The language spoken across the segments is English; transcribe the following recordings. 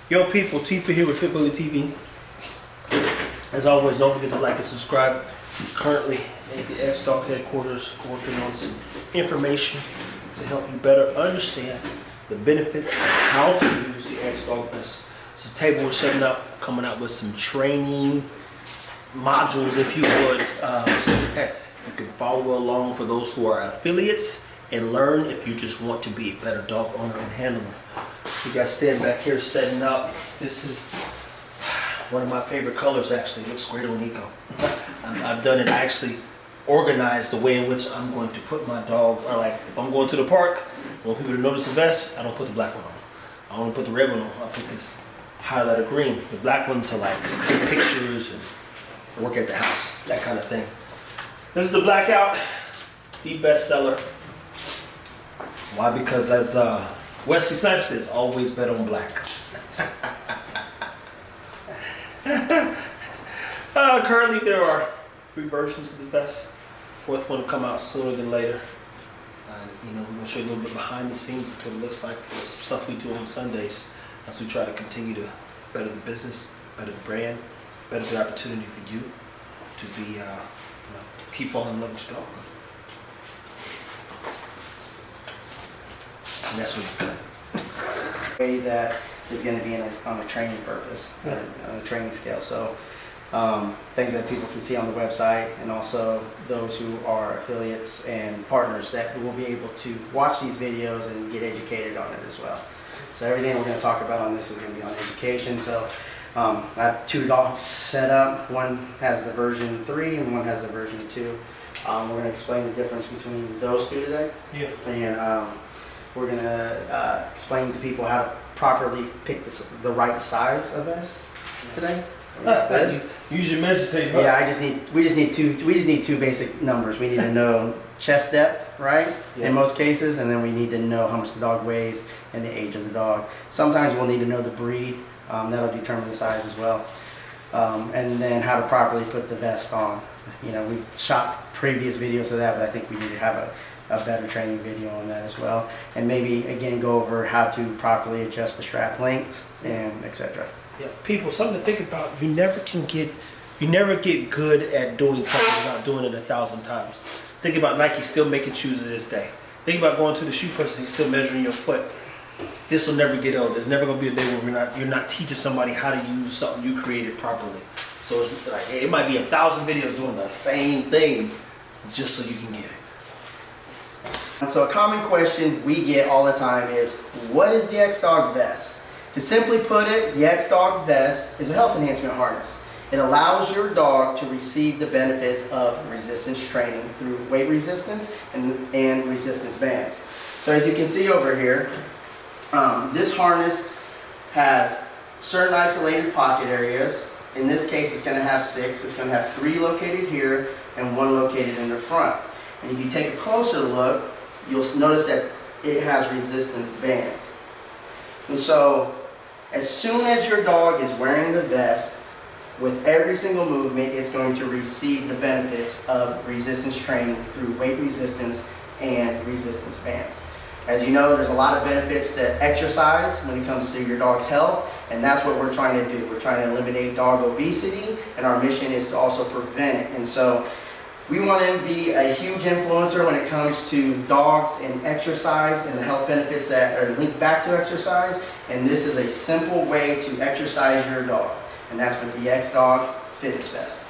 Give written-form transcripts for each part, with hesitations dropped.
Yo people, Tifa here with FitBully TV. As always, don't forget to like and subscribe. Currently at the XDOG headquarters working on some information to help you better understand the benefits of how to use the XDOG VEST. It's a table we're setting up, coming out with some training modules, if you would, so that you can follow along for those who are affiliates and learn if you just want to be a better dog owner and handler. We got Stan back here setting up. This is one of my favorite colors, actually. It looks great on Nico. I've done it. I actually organized the way in which I'm going to put my dog, or like if I'm going to the park, I want people to notice the vest, I don't put the black one on. I only put the red one on. I put this highlighter green. The black ones are like take pictures and work at the house, that kind of thing. This is the blackout, the best seller. Why? Because as Wesley Snipes says, always bet on black. Currently there are 3 versions of the vest. 4th one will come out sooner than later. You know, we're going to show you a little bit behind the scenes of what it looks like for some stuff we do on Sundays as we try to continue to better the business, better the brand, better the opportunity for you to be, you know, keep falling in love with your dog. And that's what you've done. Way that is going to be on a training purpose, on a training scale. So things that people can see on the website, and also those who are affiliates and partners that will be able to watch these videos and get educated on it as well. So everything we're going to talk about on this is going to be on education. So I have 2 dogs set up. One has the version 3 and one has the version 2. We're going to explain the difference between those 2 today. Yeah. And we're going to explain to people how to properly pick the right size of vest today. Use your measure tape. Yeah, we just need two basic numbers. We need to know chest depth, right? Yeah. In most cases, and then we need to know how much the dog weighs and the age of the dog. Sometimes we'll need to know the breed. That'll determine the size as well. And then how to properly put the vest on. You know, we've shot previous videos of that, but I think we need to have a better training video on that as well. And maybe again go over how to properly adjust the strap length and etc. Yeah, people, something to think about. You never get good at doing something without doing it 1,000 times. Think about Nike still making shoes to this day. Think about going to the shoe person, he's still measuring your foot. This will never get old. There's never gonna be a day where you're not teaching somebody how to use something you created properly. So it's like, hey, it might be 1,000 videos doing the same thing just so you can get it. So a common question we get all the time is, what is the XDOG vest? To simply put it, the XDOG vest is a health enhancement harness. It allows your dog to receive the benefits of resistance training through weight resistance and resistance bands. So as you can see over here, this harness has certain isolated pocket areas. In this case, it's going to have 6. It's going to have 3 located here and 1 located in the front. And if you take a closer look, you'll notice that it has resistance bands. And so, as soon as your dog is wearing the vest, with every single movement, it's going to receive the benefits of resistance training through weight resistance and resistance bands. As you know, there's a lot of benefits to exercise when it comes to your dog's health, and that's what we're trying to do. We're trying to eliminate dog obesity, and our mission is to also prevent it. And so, we want to be a huge influencer when it comes to dogs and exercise and the health benefits that are linked back to exercise. And this is a simple way to exercise your dog. And that's with the XDOG Fitness Vest.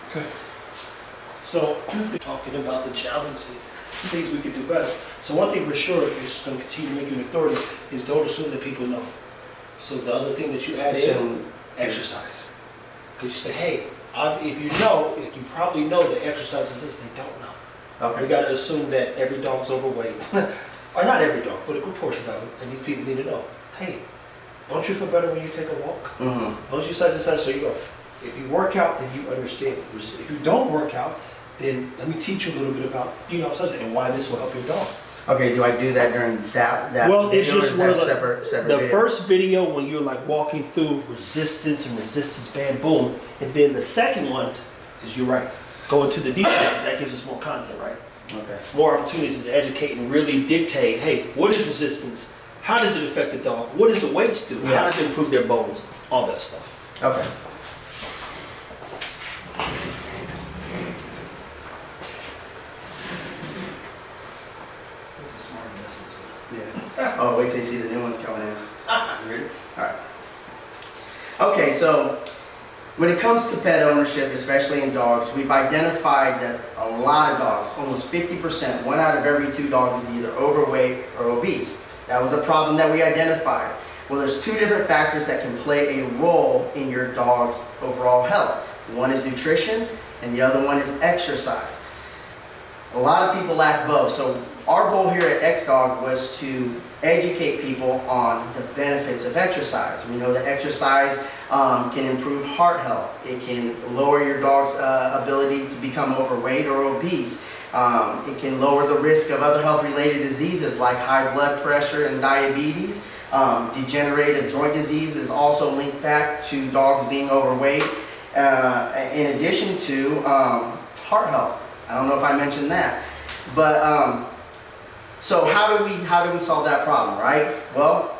Okay. So, talking about the challenges, things we can do better. So one thing for sure is going to continue to make you an authority is don't assume that people know. So the other thing that you add in, exercise. Because you say, hey, if you probably know that exercise is this, they don't know. Okay. We got to assume that every dog's overweight. Or not every dog, but a good portion of it. And these people need to know, hey, don't you feel better when you take a walk? Mm-hmm. Don't you such and such? So you go, if you work out, then you understand. If you don't work out, then let me teach you a little bit about, you know, such and why this will help your dog. Okay, do I do that during that well, it's video, just or is that separate the video? First video when you're like walking through resistance and resistance band, boom. And then the second one is, you're right, go into the detail. That gives us more content, right? Okay. More opportunities to educate and really dictate, hey, what is resistance? How does it affect the dog? What does the weights do? Yeah. How does it improve their bones? All that stuff. Okay. Those are smart investments, Yeah. Oh, wait till you see the new ones coming in. man. Ready? All right. Okay, so when it comes to pet ownership, especially in dogs, we've identified that a lot of dogs, almost 50%, 1 out of every 2 dogs is either overweight or obese. That was a problem that we identified. Well, there's 2 different factors that can play a role in your dog's overall health. One is nutrition, and the other one is exercise. A lot of people lack both. So our goal here at XDOG was to educate people on the benefits of exercise. We know that exercise can improve heart health. It can lower your dog's ability to become overweight or obese. It can lower the risk of other health-related diseases like high blood pressure and diabetes. Degenerative joint disease is also linked back to dogs being overweight. In addition to heart health. I don't know if I mentioned that, but so how do we solve that problem, right? Well,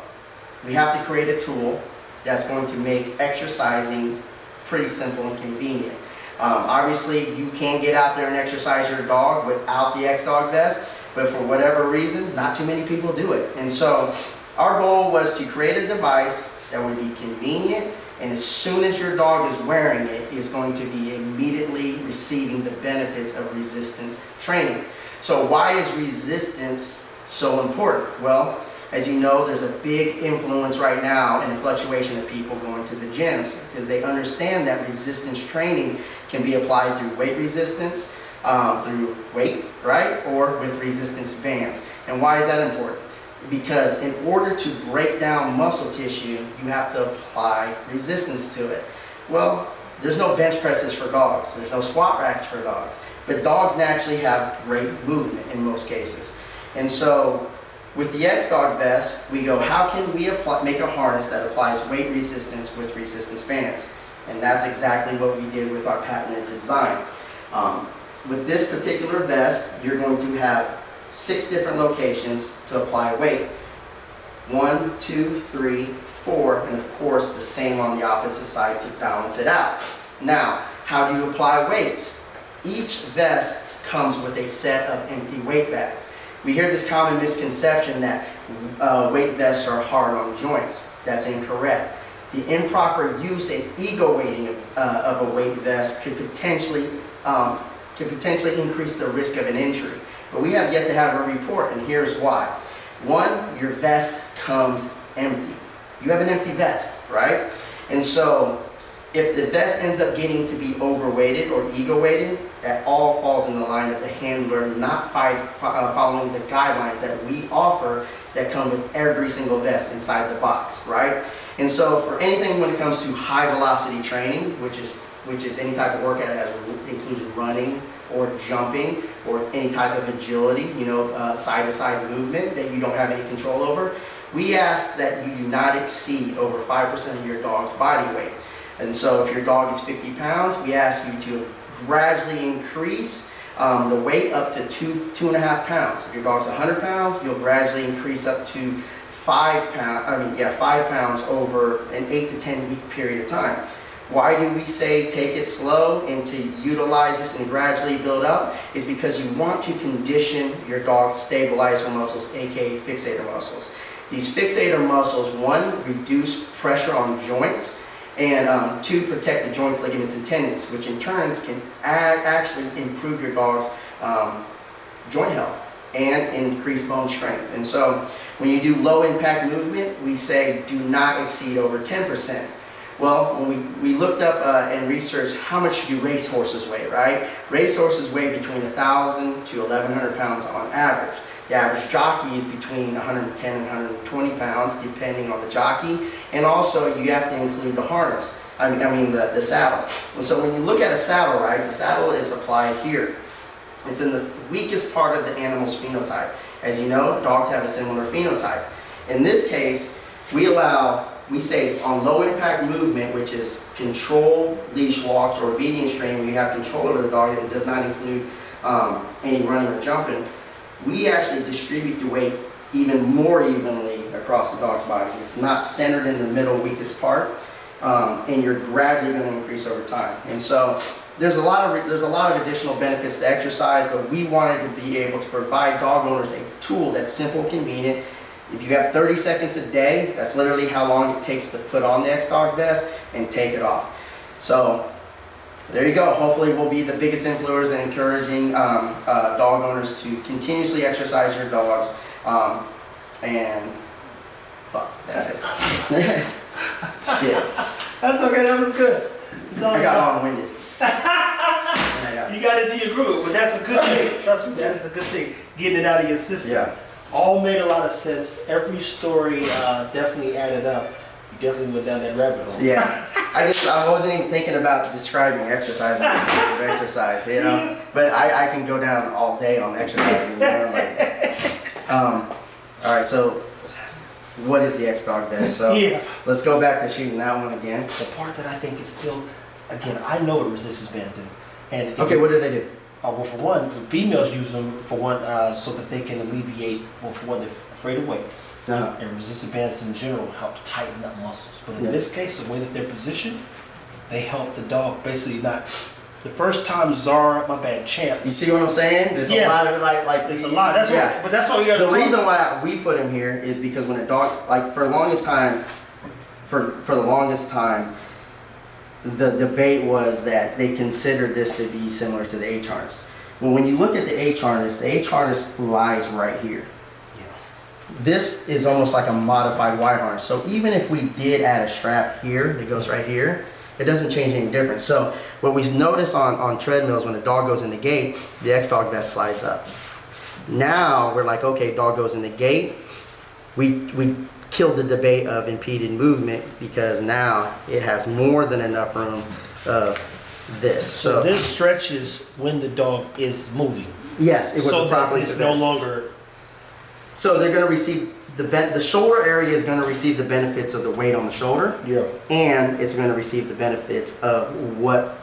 we have to create a tool that's going to make exercising pretty simple and convenient. Obviously, you can get out there and exercise your dog without the XDOG vest, but for whatever reason, not too many people do it. And so our goal was to create a device that would be convenient, and as soon as your dog is wearing it, it's going to be immediately receiving the benefits of resistance training. So why is resistance so important? Well, as you know, there's a big influence right now and a fluctuation of people going to the gyms because they understand that resistance training can be applied through weight resistance, through weight, right, or with resistance bands. And why is that important? Because in order to break down muscle tissue, you have to apply resistance to it. Well, there's no bench presses for dogs. There's no squat racks for dogs. But dogs naturally have great movement in most cases. And so with the XDOG vest, we go, how can we make a harness that applies weight resistance with resistance bands? And that's exactly what we did with our patented design. With this particular vest, you're going to have 6 different locations to apply weight. 1, 2, 3, 4, and of course the same on the opposite side to balance it out. Now, how do you apply weights? Each vest comes with a set of empty weight bags. We hear this common misconception that weight vests are hard on joints. That's incorrect. The improper use and ego weighting of a weight vest could potentially increase the risk of an injury. But we have yet to have a report, and here's why. 1, your vest comes empty. You have an empty vest, right? And so if the vest ends up getting to be overweighted or ego weighted, that all falls in the line of the handler not following the guidelines that we offer that come with every single vest inside the box, right? And so for anything when it comes to high velocity training, which is any type of workout that includes running or jumping or any type of agility, side-to-side movement that you don't have any control over, we ask that you do not exceed over 5% of your dog's body weight. And so if your dog is 50 pounds, we ask you to gradually increase the weight up to 2.5 pounds. If your dog's 100 pounds, you'll gradually increase up to 5 pounds over an 8 to 10 week period of time. Why do we say take it slow and to utilize this and gradually build up? Is because you want to condition your dog's stabilizer muscles, aka fixator muscles. These fixator muscles, 1, reduce pressure on joints, and 2, protect the joints, ligaments, and tendons, which in turn can actually improve your dog's joint health and increase bone strength. And so when you do low impact movement, we say do not exceed over 10%. Well, when we looked up and researched how much do racehorses weigh, right? Racehorses weigh between 1,000 to 1,100 pounds on average. The average jockey is between 110 and 120 pounds, depending on the jockey. And also, you have to include the harness, the saddle. And so when you look at a saddle, right, the saddle is applied here. It's in the weakest part of the animal's phenotype. As you know, dogs have a similar phenotype. In this case, we say on low impact movement, which is controlled leash walks or obedience training, where you have control over the dog and it does not include any running or jumping, we actually distribute the weight even more evenly across the dog's body. It's not centered in the middle weakest part, and you're gradually going to increase over time. And so there's a lot of additional benefits to exercise, but we wanted to be able to provide dog owners a tool that's simple and convenient. If you have 30 seconds a day, that's literally how long it takes to put on the XDOG vest and take it off. So there you go. Hopefully we'll be the biggest influencers in encouraging dog owners to continuously exercise your dogs. And fuck, that's it. Shit. That's okay, that was good. I got long-winded. You got into your groove, but that's a good thing. Trust me, that is a good thing. Getting it out of your system. Yeah. All made a lot of sense. Every story definitely added up. You definitely went down that rabbit hole. Yeah. I wasn't even thinking about describing exercise and types of exercise, you know. But I can go down all day on exercising, you know. Like, all right, so what is the XDOG vest? So let's go back to shooting that one again. The part that I think is still, again, I know what resistance bands do. And okay, what do they do? Well, for one, females use them for one, so that they can alleviate. Well, for one, they're afraid of weights, and resistance bands in general help tighten up muscles. But in this case, the way that they're positioned, they help the dog basically not. The first time Champ. You see what I'm saying? There's a lot of it, like there's a lot. That's what, but that's why we got. The reason why we put him here is because when a dog, like for the longest time, the debate was that they considered this to be similar to the H harness. Well, when you look at the H harness lies right here. Yeah. This is almost like a modified Y harness. So even if we did add a strap here that goes right here, it doesn't change any difference. So what we notice on treadmills, when the dog goes in the gate, the XDOG vest slides up. Now we're like, okay, dog goes in the gate. We killed the debate of impeded movement because now it has more than enough room of this. So this stretches when the dog is moving. Yes, it was properly. It's no longer. So they're going to receive the shoulder area is going to receive the benefits of the weight on the shoulder. Yeah. And it's going to receive the benefits of what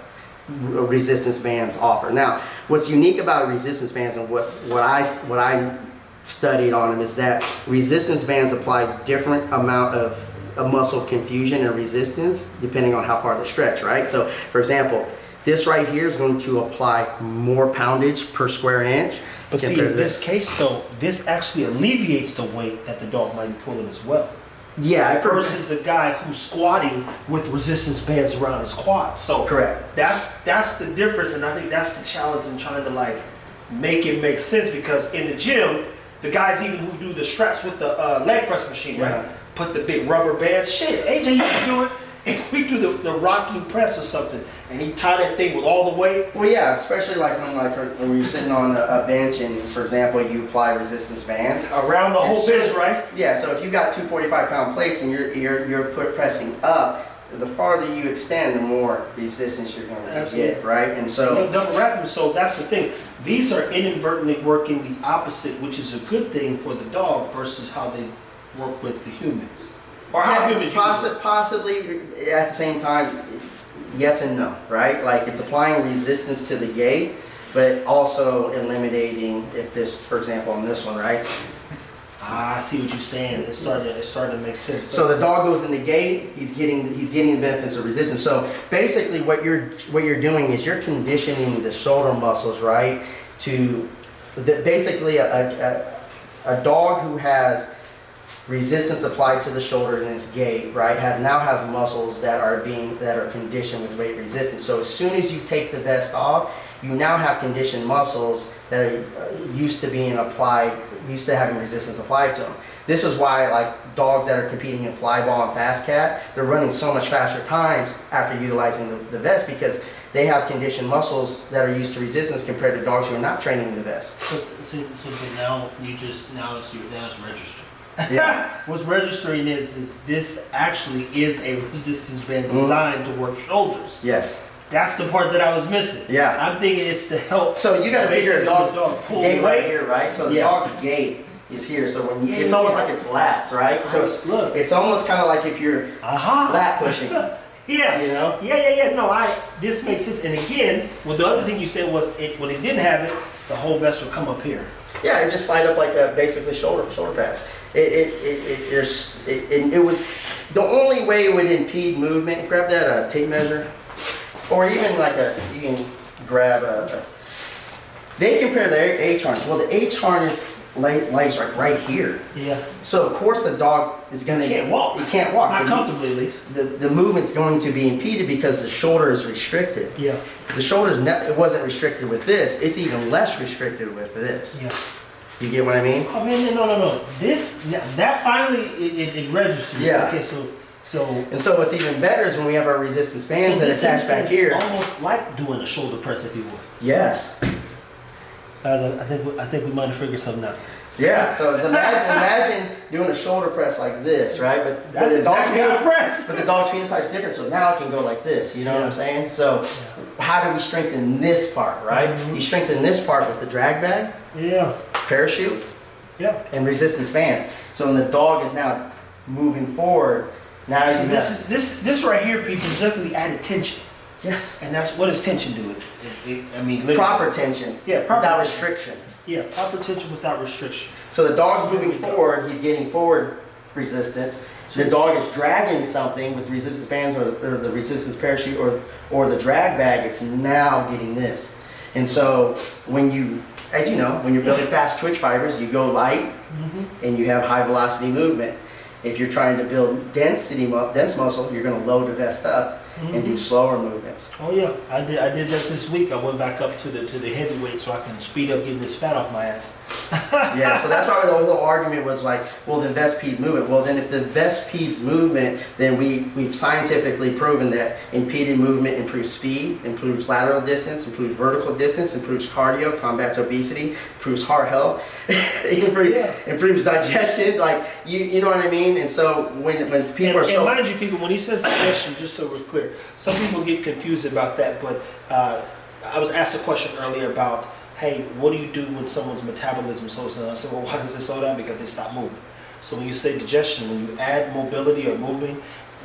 resistance bands offer. Now, what's unique about resistance bands and what I studied on them is that resistance bands apply different amount of muscle confusion and resistance depending on how far they stretch, right? So, for example, this right here is going to apply more poundage per square inch. But see, in this case though, this actually alleviates the weight that the dog might be pulling as well. Yeah, versus the guy who's squatting with resistance bands around his quads. So correct. That's the difference, and I think that's the challenge in trying to like make it make sense, because in the gym, the guys even who do the straps with the leg press machine, right? Put the big rubber bands. Shit, AJ used to do it. If we do the rocking press or something, and he tie that thing with all the weight. Well, yeah, especially like when you're sitting on a bench and, for example, you apply resistance bands around the whole bench, right? Yeah. So if you got two 45-pound plates and you're pressing up, the farther you extend, the more resistance you're going to get, right? And so double wrap them. So that's the thing. These are inadvertently working the opposite, which is a good thing for the dog versus how they work with the humans. Or how humans possibly at the same time, yes and no, right? Like it's applying resistance to the gate, but also eliminating, if this, for example, on this one, right? I see what you're saying. It's starting to make sense. So the dog goes in the gate. He's getting the benefits of resistance. So basically, what you're doing is you're conditioning the shoulder muscles, right? To basically a dog who has resistance applied to the shoulder in his gait, right, now has muscles that are conditioned with weight resistance. So as soon as you take the vest off, you now have conditioned muscles that are used to having resistance applied to them. This is why, like dogs that are competing in fly ball and fast cat, they're running so much faster times after utilizing the vest, because they have conditioned muscles that are used to resistance compared to dogs who are not training in the vest. So now it's registered. Yeah. What's registering is this actually is a resistance band designed to work shoulders. Yes. That's the part that I was missing. Yeah. I'm thinking it's to help. So you got to figure a dog's pull gait weight right here, right? So the dog's gait is here. So when it's almost like it's lats, right? So it's almost kind of like if you're lat pushing. Yeah. You know? Yeah. No, this makes sense. And again, well, the other thing you said was when it didn't have it, the whole vest would come up here. Yeah, it just slide up like basically shoulder pads. It was the only way it would impede movement. Grab that tape measure, or even like you can grab they compare the H harness. Well, the H harness lays like right here. Yeah. So of course the dog is gonna. He can't walk. He can't walk. Not comfortably, at least. The movement's going to be impeded because the shoulder is restricted. Yeah. The shoulder's it wasn't restricted with this. It's even less restricted with this. Yeah. You get what I mean? Oh man, no. That finally it registers. Yeah. Okay, so. And so what's even better is when we have our resistance bands that attach back here. Almost like doing a shoulder press, if you will. Yes. Guys, I think we might have figured something out. Yeah. So imagine doing a shoulder press like this, right? But That's the dog's exactly how to press. But the dog's phenotype's different, so now it can go like this. You know what I'm saying? So how do we strengthen this part, right? You strengthen this part with the drag bag, parachute, and resistance band. So when the dog is now moving forward, now you have this right here, people, definitely added tension. Yes. And that's what does tension do? I mean, literally. Proper tension. Yeah, proper without tension. restriction. Yeah, proper tension without restriction. So the dog's moving forward, he's getting forward resistance. The dog is dragging something with resistance bands or the resistance parachute or the drag bag, it's now getting this. And so when you, as you know, when you're building fast twitch fibers, you go light and you have high velocity movement. If you're trying to build dense muscle, you're going to load the vest up and do slower movements. Oh yeah, I did that this week. I went back up to the heavyweight so I can speed up getting this fat off my ass. Yeah, so that's why the whole argument was like, well, the vest pedes movement. Well, then if the vest pedes movement, then we've scientifically proven that impeded movement improves speed, improves lateral distance, improves vertical distance, improves cardio, combats obesity, improves heart health, improves digestion. Like you know what I mean? And so when people and mind you, people, when he says digestion, just so we're clear, some people get confused about that. But I was asked a question earlier about, hey, what do you do when someone's metabolism slows down? I said, well, why does it slow down? Because they stop moving. So when you say digestion, when you add mobility or moving,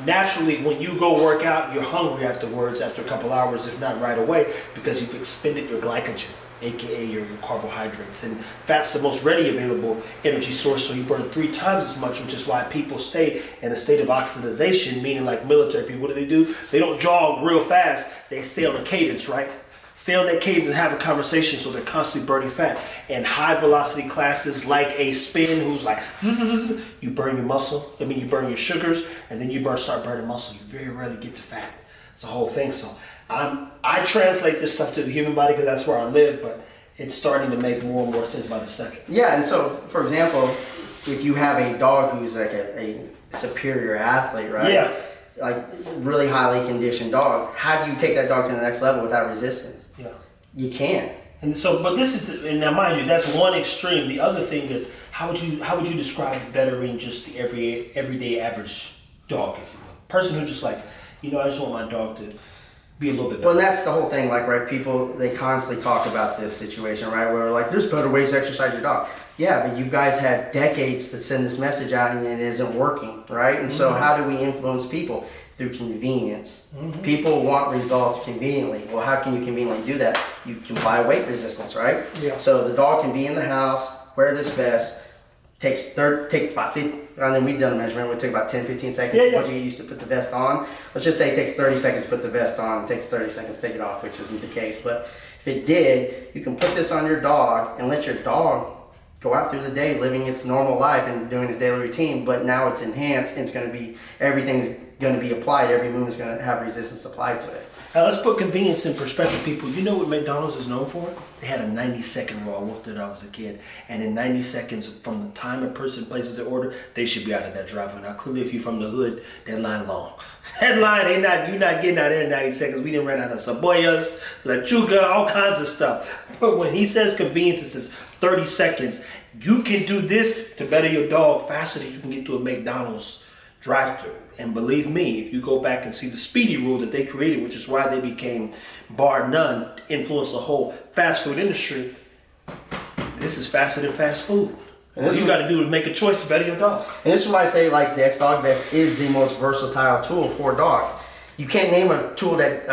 naturally, when you go work out, you're hungry afterwards, after a couple hours, if not right away, because you've expended your glycogen, aka your carbohydrates. And fat's the most readily available energy source, so you burn 3 times as much, which is why people stay in a state of oxidization, meaning like military people, what do? They don't jog real fast, they stay on a cadence, right? Stay on that cadence and have a conversation, so they're constantly burning fat. And high velocity classes like a spin, who's like, zzz, you burn your muscle, you burn your sugars, and then you start burning muscle. You very rarely get to fat. It's a whole thing. So I translate this stuff to the human body because that's where I live, but it's starting to make more and more sense by the second. Yeah, and so, for example, if you have a dog who's like a superior athlete, right? Yeah. Like really highly conditioned dog, how do you take that dog to the next level without resistance? Yeah. You can't. And so, but this is, and now mind you, that's one extreme. The other thing is, how would you describe bettering just the everyday average dog, if you will? Person who just like, I just want my dog to be a little bit better. Well, and that's the whole thing, like, right, people, they constantly talk about this situation, right, where like, there's better ways to exercise your dog. Yeah, but you guys had decades to send this message out and it isn't working, right? And so how do we influence people? Through convenience. People want results conveniently. Well, how can you conveniently do that? You can apply weight resistance, right? Yeah. So the dog can be in the house, wear this vest, takes about 50, and then we've done a measurement, it would take about 10, 15 seconds once you get used to put the vest on. Let's just say it takes 30 seconds to put the vest on, it takes 30 seconds to take it off, which isn't the case. But if it did, you can put this on your dog and let your dog go out through the day living its normal life and doing its daily routine, but now it's enhanced and it's going to be, everything's going to be applied, every movement's going to have resistance applied to it. Now let's put convenience in perspective, people. You know what McDonald's is known for? They had a 90-second rule. I worked it when I was a kid. And in 90 seconds from the time a person places their order, they should be out of that drive-thru. Now clearly if you're from the hood, that line long. That line, you're not getting out there in 90 seconds. We didn't run out of cebollas, lechuga, all kinds of stuff. But when he says convenience, it says 30 seconds. You can do this to better your dog faster than you can get to a McDonald's drive-thru. And believe me, if you go back and see the speedy rule that they created, which is why they became, bar none, influenced the whole fast food industry, this is faster than fast food. What you got to do to make a choice to better your dog. And this is why I say like the XDOG vest is the most versatile tool for dogs. You can't name a tool that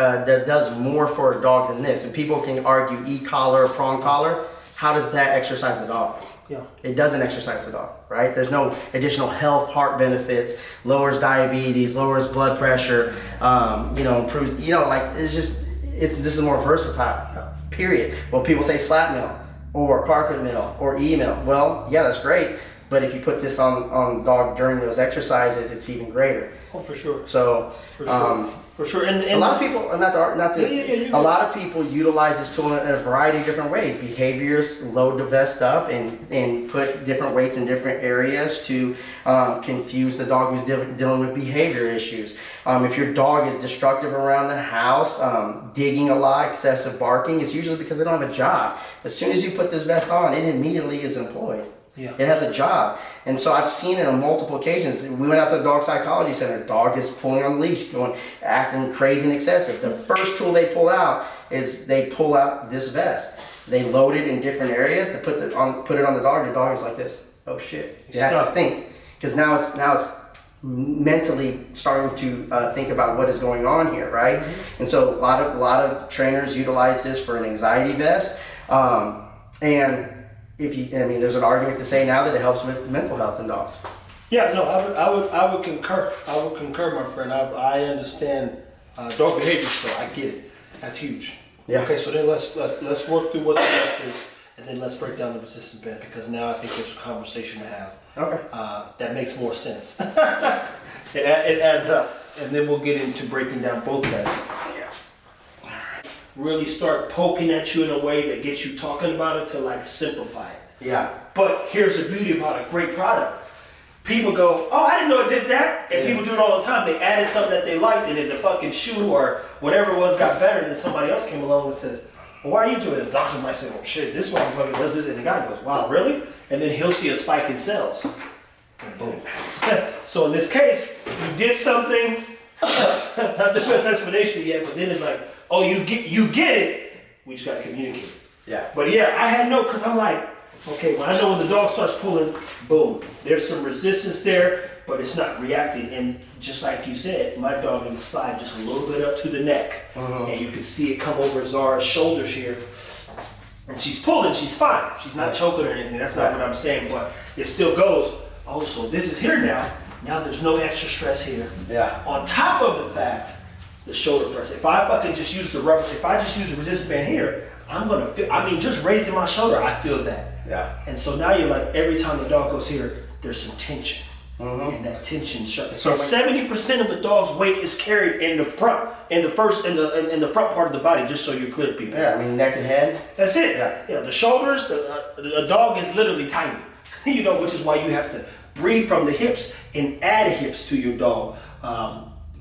does more for a dog than this. And people can argue e-collar, prong collar. How does that exercise the dog? Yeah. It doesn't exercise the dog, right? There's no additional health, heart benefits, lowers diabetes, lowers blood pressure, improves, this is more versatile, period. Well, people say slap meal or carpet meal or e-meal. Well, yeah, that's great. But if you put this on the dog during those exercises, it's even greater. Oh, for sure. So, for sure. And a lot of people, a lot of people utilize this tool in a variety of different ways. Behaviors load the vest up and put different weights in different areas to confuse the dog who's dealing with behavior issues. If your dog is destructive around the house, digging a lot, excessive barking, it's usually because they don't have a job. As soon as you put this vest on, it immediately is employed. Yeah. It has a job. And so I've seen it on multiple occasions. We went out to the dog psychology center. Dog is pulling on the leash, acting crazy and excessive. The first tool they pull out is they pull out this vest. They load it in different areas to put it on the dog. The dog is like this. Oh shit. It has to think. Because now it's mentally starting to think about what is going on here, right? Mm-hmm. And so a lot of trainers utilize this for an anxiety vest. And there's an argument to say now that it helps with mental health in dogs. Yeah, no, I would concur. I would concur, my friend. I understand dog behavior, so I get it. That's huge. Yeah. Okay, so then let's work through what the vest is, and then let's break down the resistance band, because now I think there's a conversation to have. Okay. That makes more sense. It adds up, and then we'll get into breaking down both vests. Really start poking at you in a way that gets you talking about it to simplify it. Yeah. But here's the beauty about a great product. People go, oh, I didn't know it did that. And people do it all the time. They added something that they liked, and then the fucking shoe or whatever it was got better, and then somebody else came along and says, well, why are you doing it? The doctor might say, oh shit, this motherfucker does it. And the guy goes, wow, really? And then he'll see a spike in sales. And boom. So in this case, you did something, not the best explanation yet, but then it's like, oh, you get it. We just gotta communicate. Yeah. But yeah, I had no, because I'm like, okay, when I know when the dog starts pulling, boom, there's some resistance there, but it's not reacting. And just like you said, my dog in the slide just a little bit up to the neck, and you can see it come over Zara's shoulders here. And she's pulling, she's fine. She's not choking or anything. That's not what I'm saying, but it still goes, oh, so this is here now. Now there's no extra stress here. Yeah. On top of the fact, the shoulder press. If I fucking just use the rubber, if I just use the resistance band here, I'm gonna feel, just raising my shoulder, I feel that. Yeah. And so now you're like, every time the dog goes here, there's some tension. And that tension sharp. So 70% of the dog's weight is carried in the front, in the front part of the body, just so you're clear, people. Yeah, neck and head. That's it. Yeah, the shoulders, the dog is literally tiny. Which is why you have to breathe from the hips and add hips to your dog.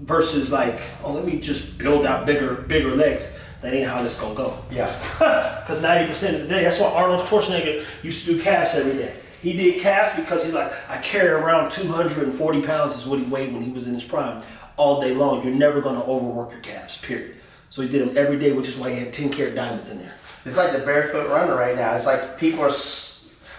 Versus let me just build out bigger legs. That ain't how this gonna go. Yeah. Because 90% of the day, that's why Arnold Schwarzenegger used to do calves every day. He did calves because he's like, I carry around 240 pounds is what he weighed when he was in his prime all day long. You're never gonna overwork your calves, period. So he did them every day, which is why he had 10 karat diamonds in there. It's like the barefoot runner right now. It's like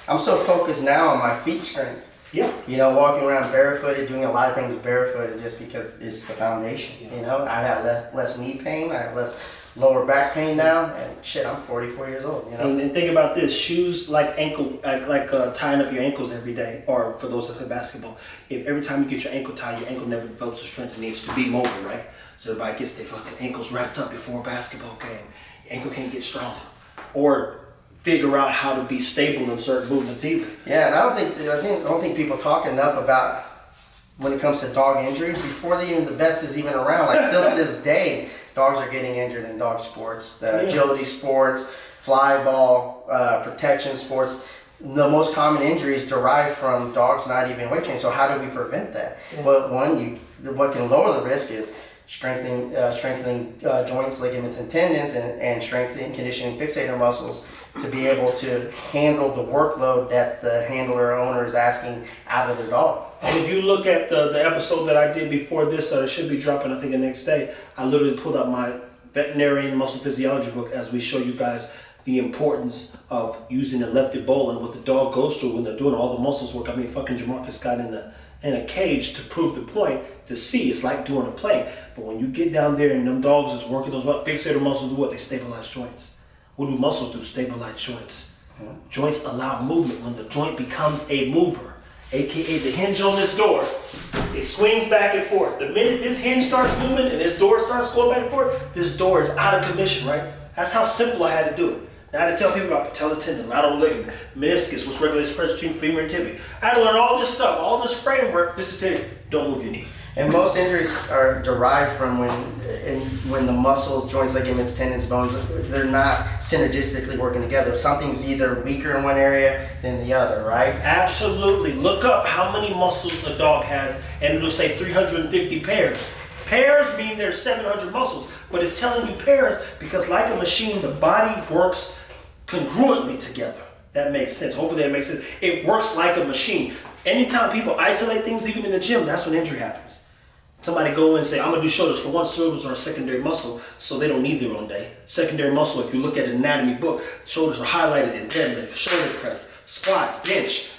I'm so focused now on my feet strength. Yeah. Walking around barefooted, doing a lot of things barefooted just because it's the foundation. Yeah. I have less knee pain, I have less lower back pain now, and shit, I'm 44 years old. And think about this: shoes tying up your ankles every day, or for those that play basketball, if every time you get your ankle tied, your ankle never develops the strength it needs to be mobile, right? So everybody gets their fucking ankles wrapped up before a basketball game. Your ankle can't get strong, or figure out how to be stable in certain movements either. Yeah, and I don't think people talk enough about when it comes to dog injuries before the vest is even around. Still to this day, dogs are getting injured in dog sports, agility sports, fly ball, protection sports. The most common injuries derive from dogs not even weight training. So how do we prevent that? Yeah. Well, what can lower the risk is strengthening joints, ligaments, and tendons, and strengthening, conditioning, fixator muscles to be able to handle the workload that the handler or owner is asking out of their dog. And if you look at the episode that I did before this, it should be dropping, I think, the next day, I literally pulled out my veterinarian muscle physiology book as we show you guys the importance of using a lefted bowl and what the dog goes through when they're doing all the muscles work. Fucking Jamarcus got in a cage to prove the point, to see it's like doing a plank. But when you get down there and them dogs is working those fixator muscles, do what? They stabilize joints. What do muscles do? Stabilize joints. Joints allow movement when the joint becomes a mover, aka the hinge on this door. It swings back and forth. The minute this hinge starts moving and this door starts going back and forth, this door is out of commission, right? That's how simple I had to do it. Now I had to tell people about patella tendon, lateral ligament, meniscus, which regulates pressure between femur and tibia. I had to learn all this stuff, all this framework. This is it. Don't move your knee. And most injuries are derived from when the muscles, joints, ligaments, tendons, bones, they're not synergistically working together. Something's either weaker in one area than the other, right? Absolutely. Look up how many muscles a dog has, and it'll say 350 pairs. Pairs mean there's 700 muscles, but it's telling you pairs because, like a machine, the body works congruently together. That makes sense. Hopefully that makes sense. It works like a machine. Anytime people isolate things, even in the gym, that's when injury happens. Somebody go in and say, I'm gonna do shoulders. For one, shoulders are a secondary muscle, so they don't need their own day. Secondary muscle, if you look at an anatomy book, shoulders are highlighted in deadlift, shoulder press, squat, bench,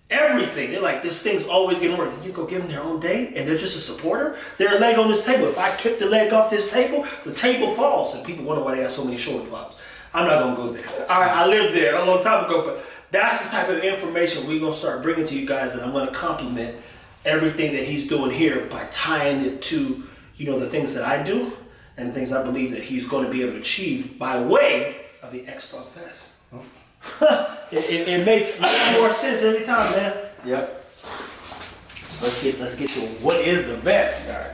everything. They're like, this thing's always getting work. Then you go give them their own day and they're just a supporter? They're a leg on this table. If I kick the leg off this table, the table falls. And people wonder why they have so many shoulder problems. I'm not gonna go there. All right, I lived there a long time ago, but that's the type of information we're gonna start bringing to you guys, and I'm gonna compliment everything that he's doing here by tying it to, the things that I do and the things I believe that he's going to be able to achieve by way of the XDOG VEST. It makes more sense every time, man. Yep. So let's get to what is the best. All right.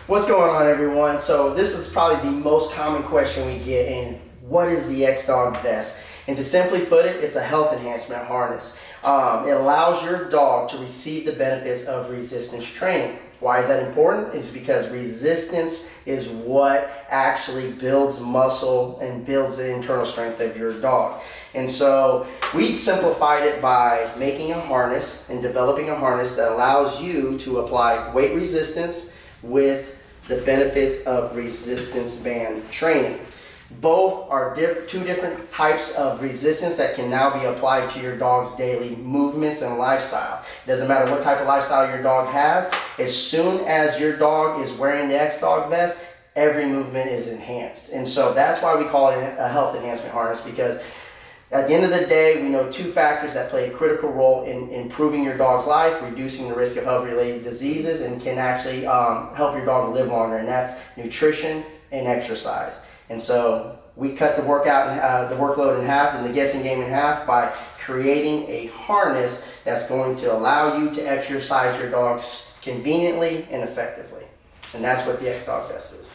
What's going on, everyone? So this is probably the most common question we get, and what is the XDOG VEST? And to simply put it, it's a health enhancement harness. It allows your dog to receive the benefits of resistance training. Why is that important? It's because resistance is what actually builds muscle and builds the internal strength of your dog. And so we simplified it by making a harness and developing a harness that allows you to apply weight resistance with the benefits of resistance band training. Both are two different types of resistance that can now be applied to your dog's daily movements and lifestyle. It doesn't matter what type of lifestyle your dog has. As soon as your dog is wearing the XDOG vest, every movement is enhanced. And so that's why we call it a health enhancement harness, because at the end of the day, we know two factors that play a critical role in improving your dog's life, reducing the risk of health-related diseases, and can actually help your dog live longer, and that's nutrition and exercise. And so we cut the workload in half and the guessing game in half by creating a harness that's going to allow you to exercise your dogs conveniently and effectively. And that's what the XDOG VEST is.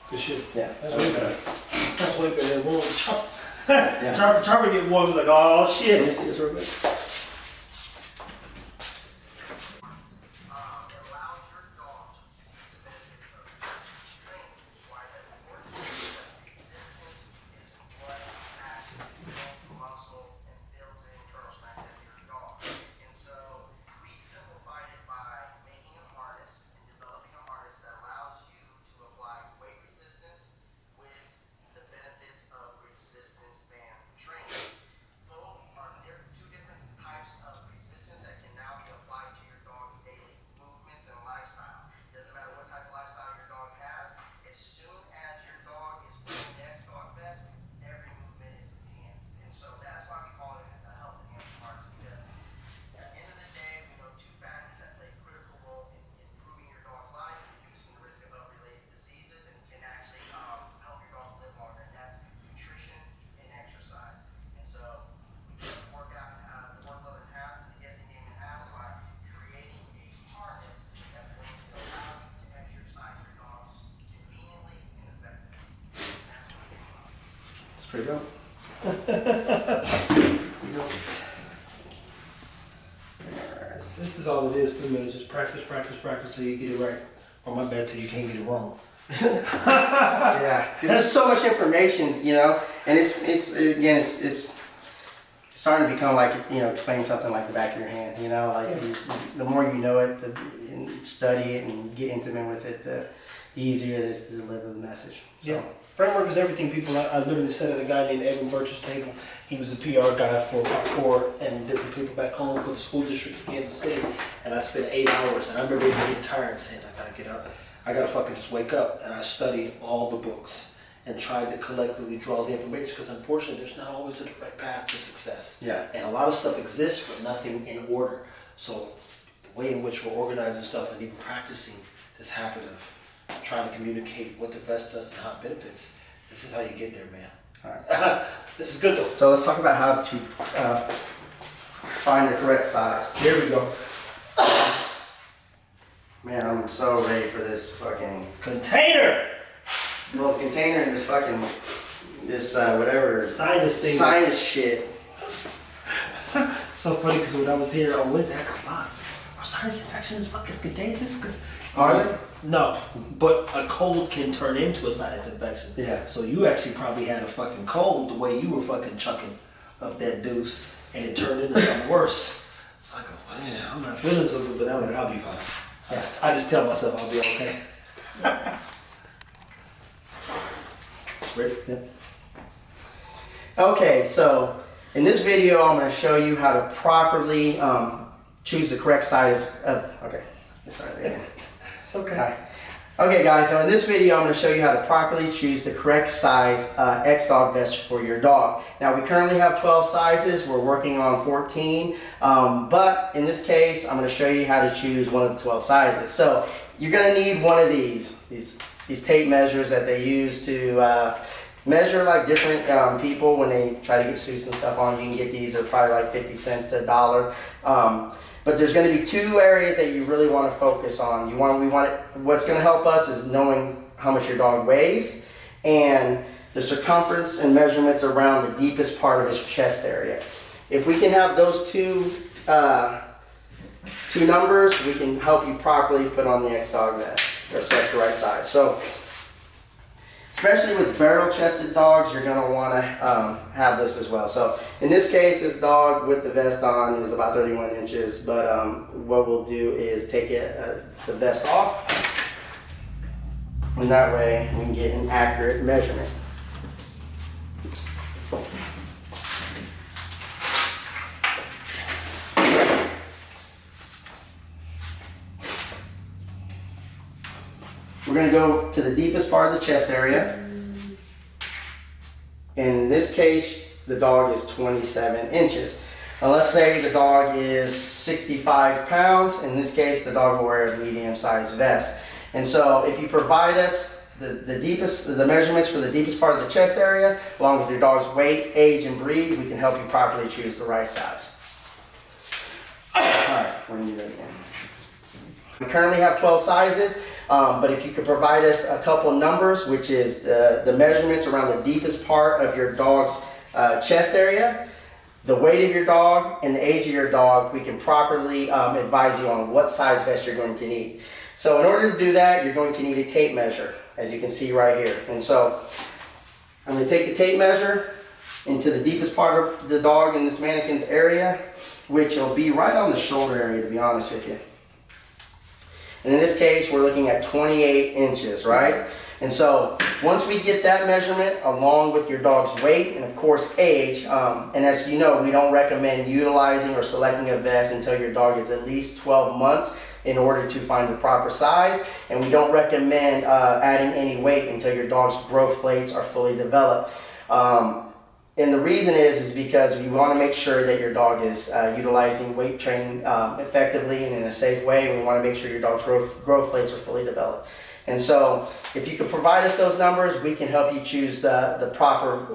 Good shit. Yeah. That's way better. That's way better than one chop. Yeah. Chopper get one like, oh shit. Let me see this real quick. Pretty dope. This is all it is to me. Just practice till you get it right. Or my bad, till you can't get it wrong. Yeah, there's so much information, and it's starting to become like, explaining something like the back of your hand, the more you know it, and study it and get intimate with it, the easier it is to deliver the message. So. Yeah. Framework is everything, people. I literally sat at a guy named Evan Birch's table. He was a PR guy for Parkour and different people back home for the school district in Kansas City. And I spent 8 hours, and I remember getting tired and saying, I gotta get up. I gotta fucking just wake up. And I studied all the books. and trying to collectively draw the information, because unfortunately there's not always a direct path to success. Yeah. And a lot of stuff exists, but nothing in order. So the way in which we're organizing stuff and even practicing this habit of trying to communicate what the vest does and how it benefits, this is how you get there, man. All right. This is good though. So let's talk about how to find the correct size. Here we go. Man, I'm so ready for this fucking Container! little container and this whatever Sinus thing. sinus shit. So funny, because when I was here, oh, where's that come on? Are sinus infections fucking contagious? Cause Are they? No, but a cold can turn into a sinus infection. Yeah. So you actually probably had a fucking cold the way you were fucking chucking up that deuce, and it turned into something worse. It's like, oh man, I'm not feeling so good, but I'm like, I'll be fine. I just tell myself I'll be okay. Ready? Yeah. Okay, so in this video, I'm going to show you how to properly choose the correct size of. Okay, sorry. Again. It's okay. All right. Okay, guys. So in this video, I'm going to show you how to properly choose the correct size XDOG vest for your dog. Now, we currently have 12 sizes. We're working on 14, but in this case, I'm going to show you how to choose one of the 12 sizes. So you're going to need one of these tape measures that they use to measure like different people when they try to get suits and stuff on. You can get these, they're probably like 50 cents to $1. But there's going to be two areas that you really want to focus on. What's going to help us is knowing how much your dog weighs and the circumference and measurements around the deepest part of his chest area. If we can have those two numbers, we can help you properly put on the XDOG vest or select the right size. So, especially with barrel-chested dogs, you're going to want to have this as well. So in this case, this dog with the vest on is about 31 inches, but what we'll do is take the vest off, and that way we can get an accurate measurement. We're going to go to the deepest part of the chest area. And in this case, the dog is 27 inches. Now let's say the dog is 65 pounds. In this case, the dog will wear a medium-sized vest. And so if you provide us the measurements for the deepest part of the chest area, along with your dog's weight, age, and breed, we can help you properly choose the right size. All right, we're going to do that again. We currently have 12 sizes. But if you could provide us a couple numbers, which is the measurements around the deepest part of your dog's chest area, the weight of your dog, and the age of your dog, we can properly advise you on what size vest you're going to need. So in order to do that, you're going to need a tape measure, as you can see right here. And so I'm going to take the tape measure into the deepest part of the dog in this mannequin's area, which will be right on the shoulder area, to be honest with you. And in this case, we're looking at 28 inches, right? And so once we get that measurement along with your dog's weight and of course age, and as you know, we don't recommend utilizing or selecting a vest until your dog is at least 12 months in order to find the proper size. And we don't recommend adding any weight until your dog's growth plates are fully developed. And the reason is because we want to make sure that your dog is utilizing weight training effectively and in a safe way. We want to make sure your dog's growth plates are fully developed. And so if you could provide us those numbers, we can help you choose the proper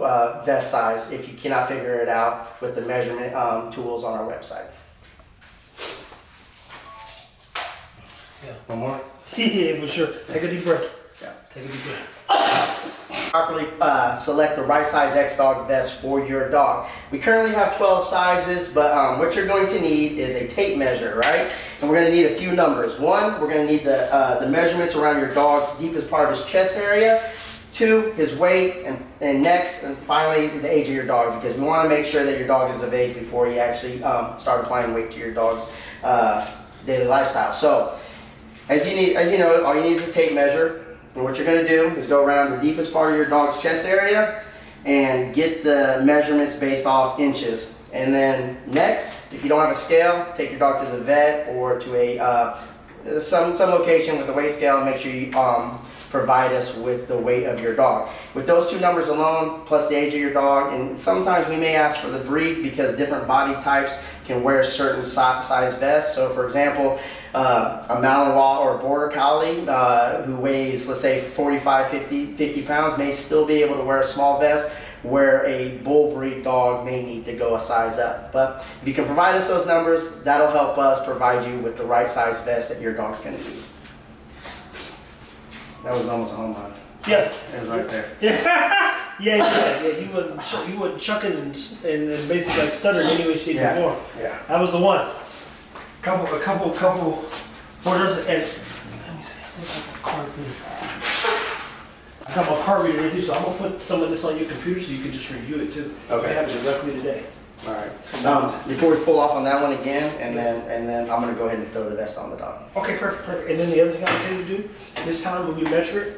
vest size if you cannot figure it out with the measurement tools on our website. Yeah. One more? Yeah, for sure. Take a deep breath. Yeah. Take a deep breath. Properly select the right size XDOG vest for your dog. We currently have 12 sizes, but what you're going to need is a tape measure, right? And we're going to need a few numbers. One, we're going to need the measurements around your dog's deepest part of his chest area. Two, his weight, and next, and finally, the age of your dog, because we want to make sure that your dog is of age before you actually start applying weight to your dog's daily lifestyle. So, as you know, all you need is a tape measure. And what you're going to do is go around the deepest part of your dog's chest area and get the measurements based off inches. And then next, if you don't have a scale, take your dog to the vet or to some location with a weight scale and make sure you provide us with the weight of your dog. With those two numbers alone, plus the age of your dog, and sometimes we may ask for the breed because different body types can wear certain size vests. So for example, a Malinois or a Border Collie who weighs, let's say 45, 50 pounds may still be able to wear a small vest, where a bull breed dog may need to go a size up. But if you can provide us those numbers, that'll help us provide you with the right size vest that your dog's gonna need. That was almost a home run. Yeah. It was right there. Yeah. He wasn't chucking and basically like stuttering anyway shape or form. Yeah. That was the one. Couple. What is it? And let me see. I got my card reader with you, so I'm gonna put some of this on your computer so you can just review it too. Okay. You have it directly today. All right. Before we pull off on that one again, and then I'm gonna go ahead and throw the vest on the dog. Okay, perfect. And then the other thing I'll tell you to do, this time when you measure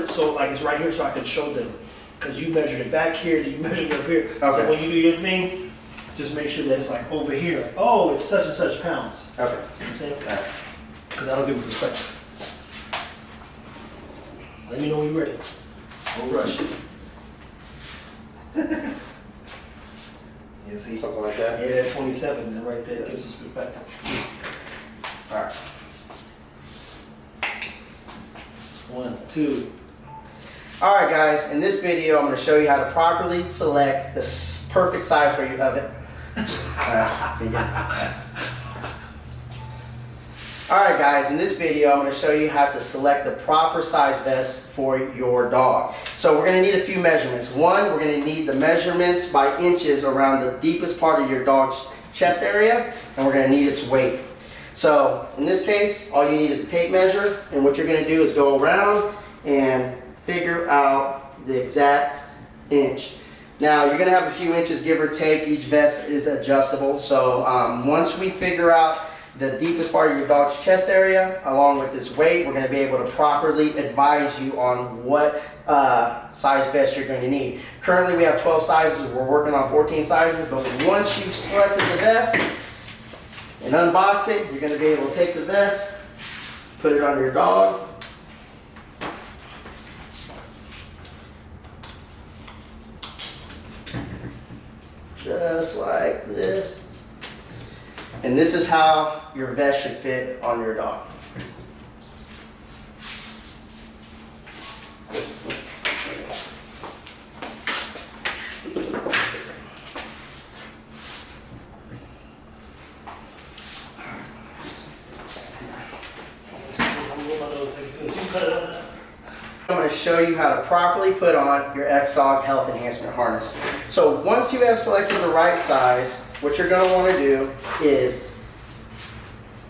it so like it's right here so I can show them. Because you measured it back here, then you measured it up here. Okay. So when you do your thing, just make sure that it's like over here. Like, oh, it's such and such pounds. Okay. You know what I'm saying? All right. Because that'll give a perspective. Let me know when you're ready. No rush. Yeah, see? Something like that. Yeah, that 27 then right there gives us perspective. All right. 1, 2. All right, guys. In this video, I'm going to show you how to properly select the perfect size for you of it. All right, guys. In this video, I'm going to show you how to select the proper size vest for your dog. So we're going to need a few measurements. One, we're going to need the measurements by inches around the deepest part of your dog's chest area, and we're going to need its weight. So in this case, all you need is a tape measure, and what you're going to do is go around and figure out the exact inch. Now you're going to have a few inches give or take. Each vest is adjustable. So once we figure out the deepest part of your dog's chest area along with its weight, we're going to be able to properly advise you on what size vest you're going to need. Currently we have 12 sizes. We're working on 14 sizes, but once you've selected the vest and unbox it, you're going to be able to take the vest, put it on your dog, just like this. And this is how your vest should fit on your dog. I'm going to show you how to properly put on your XDOG health enhancement harness. So once you have selected the right size, what you're going to want to do is,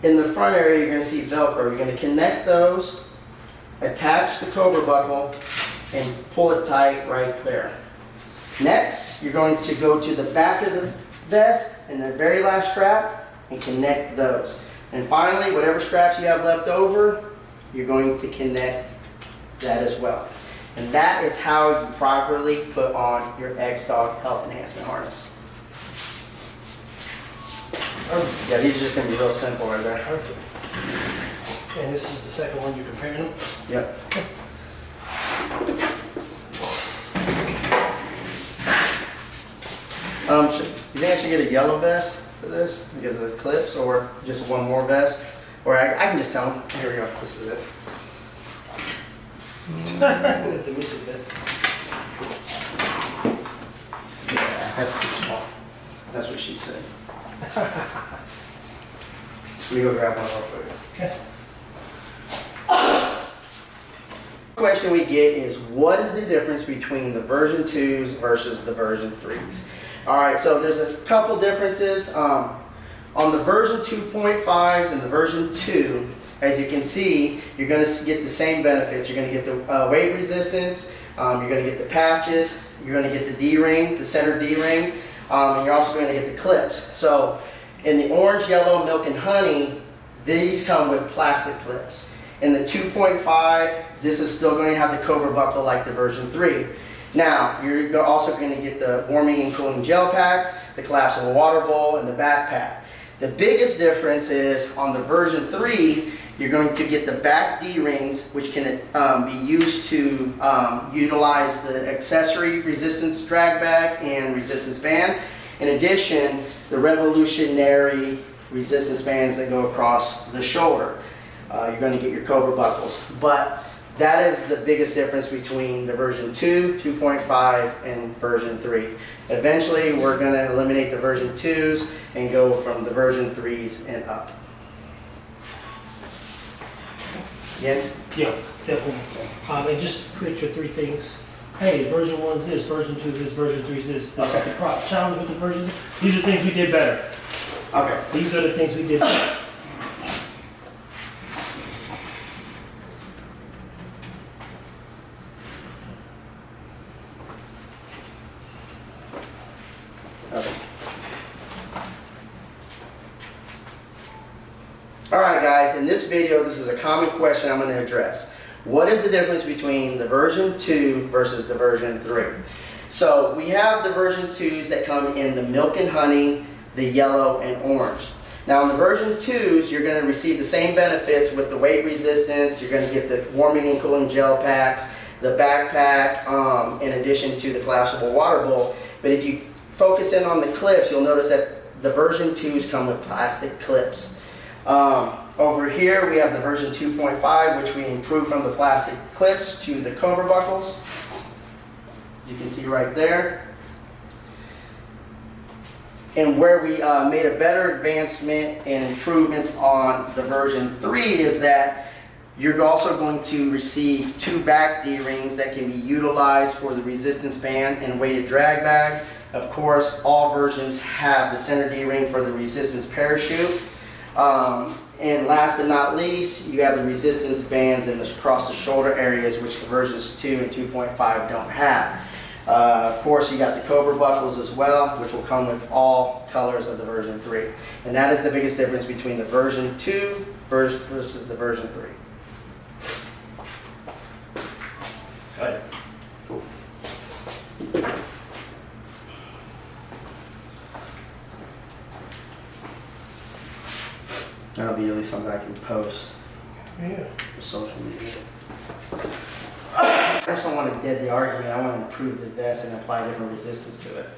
in the front area you're going to see Velcro. You're going to connect those, attach the Cobra buckle, and pull it tight right there. Next, you're going to go to the back of the vest and the very last strap and connect those. And finally, whatever straps you have left over, you're going to connect that as well. And that is how you properly put on your XDOG health enhancement harness. Yeah, these are just going to be real simple right there. Perfect. And this is the second one you're comparing them? Yep. You think I should get a yellow vest for this because of the clips, or just one more vest? Or I can just tell them, here we go, this is it. The Mitchell vest. Yeah, that's too small. That's what she said. Let me go grab one real quick. Okay. Question we get is, what is the difference between the version 2s versus the version 3s? Alright, so there's a couple differences. On the version 2.5s and the version 2, as you can see, you're going to get the same benefits. You're going to get the weight resistance, you're going to get the patches, you're going to get the D-ring, the center D-ring, and you're also going to get the clips. So in the orange, yellow, milk, and honey, these come with plastic clips. In the 2.5, this is still going to have the Cobra buckle like the version 3. Now, you're also going to get the warming and cooling gel packs, the collapsible water bowl, and the backpack. The biggest difference is on the version 3, you're going to get the back D-rings, which can be used to utilize the accessory resistance drag bag and resistance band. In addition, the revolutionary resistance bands that go across the shoulder. You're going to get your Cobra buckles. But that is the biggest difference between the version 2, 2.5, and version 3. Eventually, we're going to eliminate the version 2s and go from the version 3s and up. Yeah? Yeah, definitely. And just create your 3 things. Hey, version 1 is this, version 2 is this, version 3 is this. This is the challenge with the version. These are things we did better. Okay. These are the things we did better. Alright guys, in this video, this is a common question I'm going to address. What is the difference between the version 2 versus the version 3? So we have the version 2s that come in the milk and honey, the yellow and orange. Now in the version 2s, you're going to receive the same benefits with the weight resistance. You're going to get the warming and cooling gel packs, the backpack, in addition to the collapsible water bowl. But if you focus in on the clips, you'll notice that the version 2s come with plastic clips. Over here we have the version 2.5, which we improved from the plastic clips to the Cobra buckles, as you can see right there. And where we made a better advancement and improvements on the version 3 is that you're also going to receive 2 back D-rings that can be utilized for the resistance band and weighted drag bag. Of course, all versions have the center D-ring for the resistance parachute. And last but not least, you have the resistance bands in the across the shoulder areas, which the versions 2 and 2.5 don't have. Of course, you got the Cobra buckles as well, which will come with all colors of the version 3. And that is the biggest difference between the version 2 versus the version 3. Good. Cool. That'll be at least something I can post for social media. I just don't want to dead the argument. I want to improve the vest and apply different resistance to it.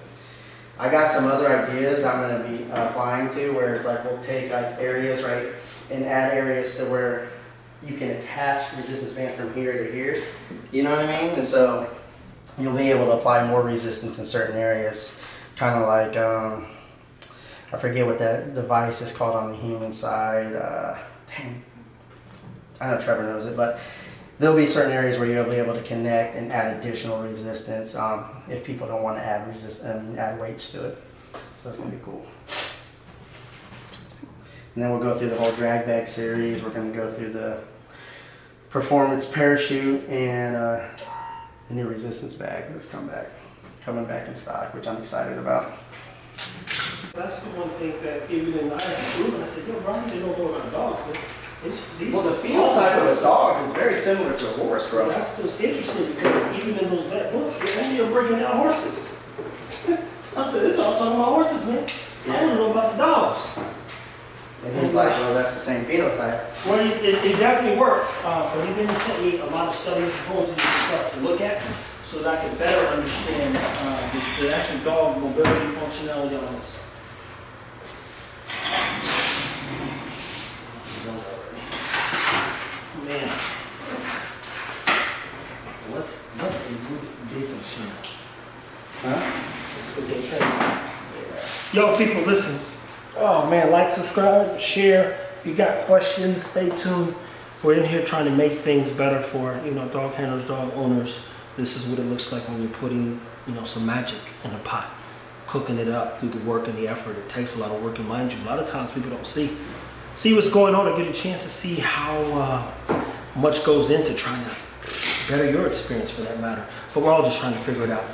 I got some other ideas I'm going to be applying to, where it's like we'll take like areas, right, and add areas to where you can attach resistance band from here to here. You know what I mean? And so you'll be able to apply more resistance in certain areas, kind of like I forget what that device is called on the human side. Dang, I know Trevor knows it, but there'll be certain areas where you'll be able to connect and add additional resistance if people don't want to add add weights to it. So that's gonna be cool. And then we'll go through the whole drag bag series. We're gonna go through the performance parachute and the new resistance bag that's coming back in stock, which I'm excited about. That's the one thing that even in high school, I said, yo, Ronnie, they don't know about dogs, man. Well, the phenotype of a dog is very similar to a horse, bro. That's just interesting because even in those vet books, they only are breaking down horses. I said, this is all talking about horses, man. I want to know about the dogs. And he's like, well, that's the same phenotype. Well, it definitely works. But he didn't send me a lot of studies and posters and stuff to look at so that I could better understand the actual dog mobility functionality on this. Man, what's a good difference here? Huh? Yo, people, listen. Oh man, like, subscribe, share. If you got questions, stay tuned. We're in here trying to make things better for dog handlers, dog owners. This is what it looks like when you're putting some magic in a pot, cooking it up, through the work and the effort. It takes a lot of work, and mind you, a lot of times people don't see what's going on or get a chance to see how much goes into trying to better your experience for that matter. But we're all just trying to figure it out.